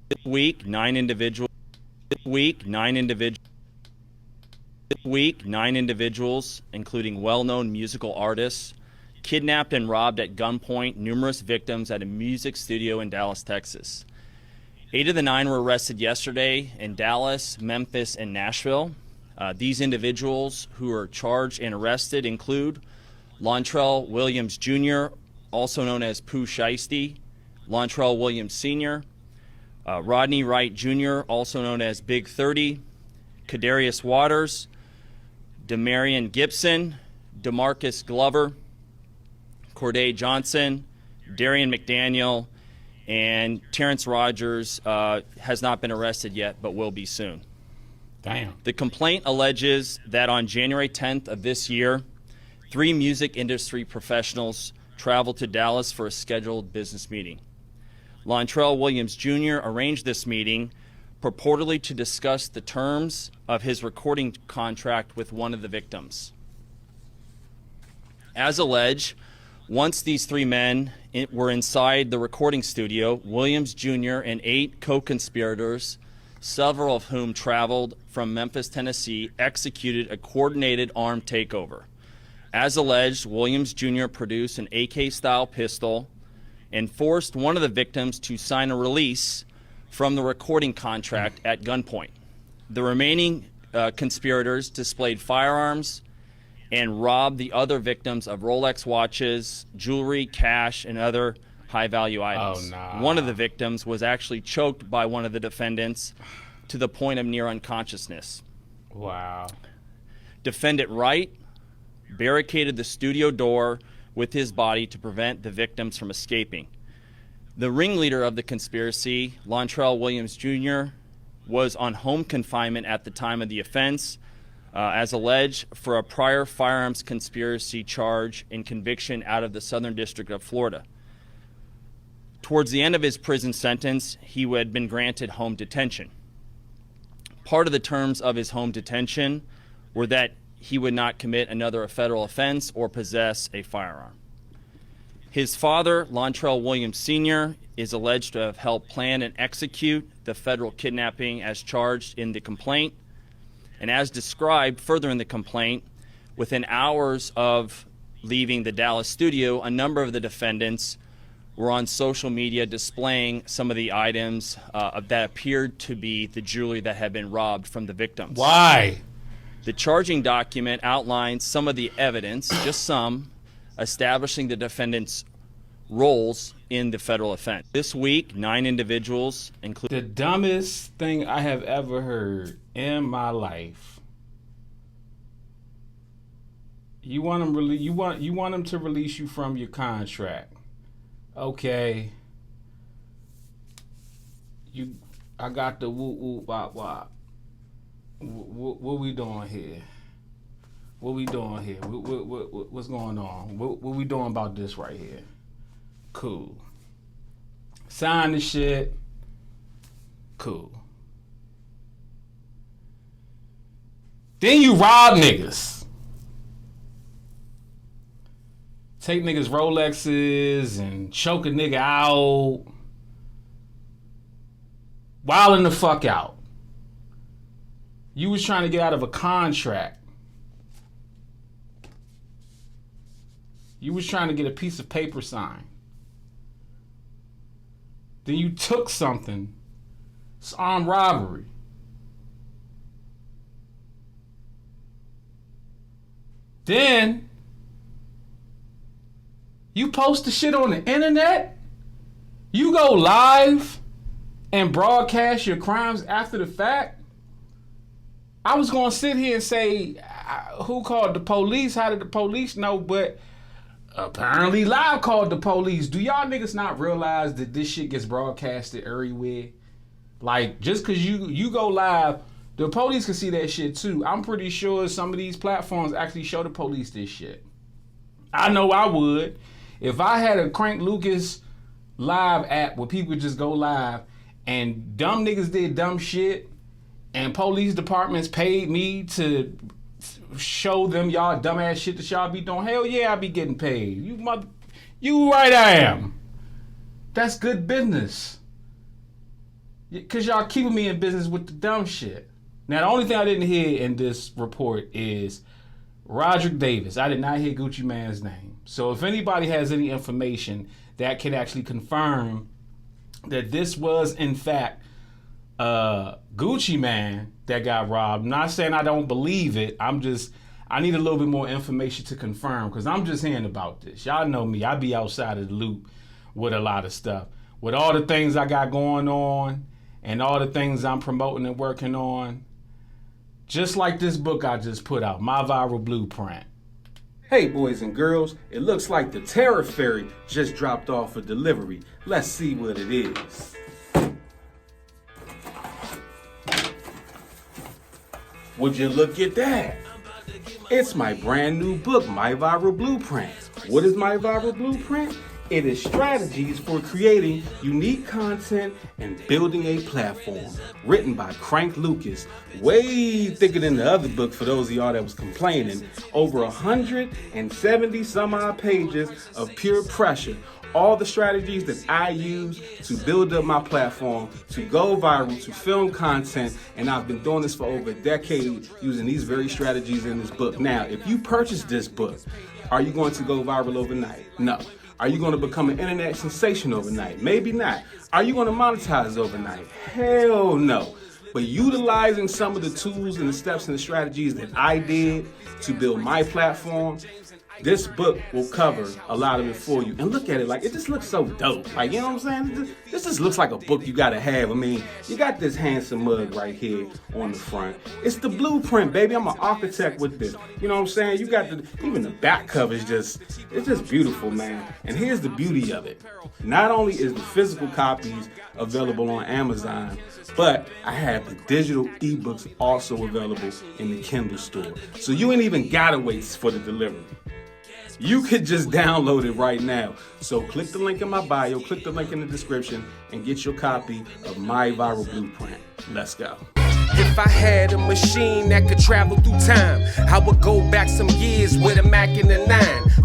This week, nine individuals. Nine individuals, including well-known musical artists, kidnapped and robbed at gunpoint numerous victims at a music studio in Dallas, Texas. 8 of the 9 were arrested yesterday in Dallas, Memphis, and Nashville. These individuals who are charged and arrested include Lontrell Williams Jr., also known as Pooh Shiesty, Lontrell Williams Sr., Rodney Wright Jr., also known as Big 30, Kadarius Waters, Demarion Gibson, DeMarcus Glover, Corday Johnson, Darian McDaniel, and Terrence Rogers has not been arrested yet, but will be soon. Damn. The complaint alleges that on January 10th of this year, 3 music industry professionals traveled to Dallas for a scheduled business meeting. Lontrell Williams Jr. arranged this meeting purportedly to discuss the terms of his recording contract with one of the victims. As alleged, once these 3 men were inside the recording studio, Williams Jr. and 8 co-conspirators, several of whom traveled from Memphis, Tennessee, executed a coordinated armed takeover. As alleged, Williams Jr. produced an AK-style pistol and forced one of the victims to sign a release from the recording contract at gunpoint. The remaining conspirators displayed firearms and robbed the other victims of Rolex watches, jewelry, cash, and other high-value items. Oh, nah. One of the victims was actually choked by one of the defendants to the point of near unconsciousness. Wow. Defendant Wright barricaded the studio door with his body to prevent the victims from escaping. The ringleader of the conspiracy, Lontrell Williams Jr., was on home confinement at the time of the offense, as alleged, for a prior firearms conspiracy charge and conviction out of the Southern District of Florida. Towards the end of his prison sentence, he had been granted home detention. Part of the terms of his home detention were that he would not commit another federal offense or possess a firearm. His father, Lontrell Williams Sr., is alleged to have helped plan and execute the federal kidnapping as charged in the complaint. And as described further in the complaint, within hours of leaving the Dallas studio, a number of the defendants were on social media displaying some of the items that appeared to be the jewelry that had been robbed from the victims. Why? The charging document outlines some of the evidence, just some, establishing the defendants' roles in the federal offense. This week, 9 individuals, including The dumbest thing I have ever heard in my life. You want them to release you from your contract. Okay. I got the whoop whoop wop wop. What we doing here? What we doing here? What's going on? What we doing about this right here? Cool. Sign the shit. Cool. Then you rob niggas. Take niggas Rolexes and choke a nigga out. Wilding the fuck out. You was trying to get out of a contract. You was trying to get a piece of paper signed. Then you took something. It's armed robbery. Then you post the shit on the internet. You go live and broadcast your crimes after the fact. I was going to sit here and say, who called the police? How did the police know? But apparently Live called the police. Do y'all niggas not realize that this shit gets broadcasted everywhere? Like, just because you go live, the police can see that shit too. I'm pretty sure some of these platforms actually show the police this shit. I know I would. If I had a Crank Lucas live app where people just go live and dumb niggas did dumb shit and police departments paid me to show them y'all dumbass shit that y'all be doing, hell yeah, I be getting paid. You right I am. That's good business. Because y'all keeping me in business with the dumb shit. Now, the only thing I didn't hear in this report is Roderick Davis. I did not hear Gucci Mane's name. So if anybody has any information that can actually confirm that this was, in fact, Gucci Mane that got robbed, I'm not saying I don't believe it. I need a little bit more information to confirm, because I'm just hearing about this. Y'all know me. I be outside of the loop with a lot of stuff. With all the things I got going on and all the things I'm promoting and working on, just like this book I just put out, My Viral Blueprint. Hey boys and girls, it looks like the Terror Fairy just dropped off for delivery. Let's see what it is. Would you look at that? It's my brand new book, My Viral Blueprint. What is My Viral Blueprint? It is strategies for creating unique content and building a platform. Written by Crank Lucas. Way thicker than the other book for those of y'all that was complaining. Over 170 some odd pages of pure pressure. All the strategies that I use to build up my platform, to go viral, to film content, and I've been doing this for over a decade using these very strategies in this book. Now, if you purchase this book, are you going to go viral overnight? No. Are you going to become an internet sensation overnight? Maybe not. Are you going to monetize overnight? Hell no. But utilizing some of the tools and the steps and the strategies that I did to build my platform, this book will cover a lot of it for you. And look at it, like, it just looks so dope. Like, you know what I'm saying? This just looks like a book you gotta have. I mean, you got this handsome mug right here on the front. It's the blueprint, baby. I'm an architect with this. You know what I'm saying? You got even the back cover is it's just beautiful, man. And here's the beauty of it. Not only is the physical copies available on Amazon, but I have the digital ebooks also available in the Kindle store. So you ain't even gotta wait for the delivery. You could just download it right now. So click the link in my bio, click the link in the description, and get your copy of My Viral Blueprint. Let's go. If I had a machine that could travel through time, I would go back some years with a Mac and a 9,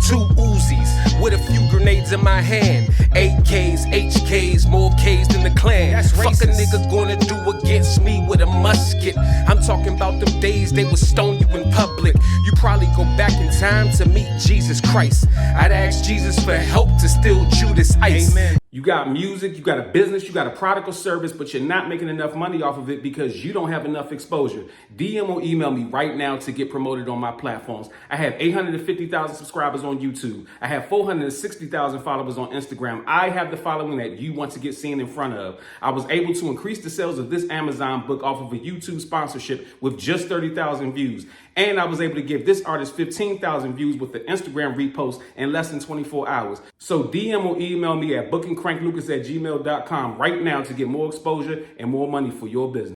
2 Uzis with a few grenades in my hand, 8Ks, HKs, more Ks than the clan. Fuck a nigga gonna do against me with a musket. I'm talking about them days they would stone you in public. You probably go back in time to meet Jesus Christ. I'd ask Jesus for help to steal Judas Ice. Amen. You got music, you got a business, you got a product or service, but you're not making enough money off of it because you don't have enough exposure. DM or email me right now to get promoted on my platforms. I have 850,000 subscribers on YouTube. I have 460,000 followers on Instagram. I have the following that you want to get seen in front of. I was able to increase the sales of this Amazon book off of a YouTube sponsorship with just 30,000 views. And I was able to give this artist 15,000 views with the Instagram repost in less than 24 hours. So DM or email me at bookingcranklucas@gmail.com right now to get more exposure and more money for your business.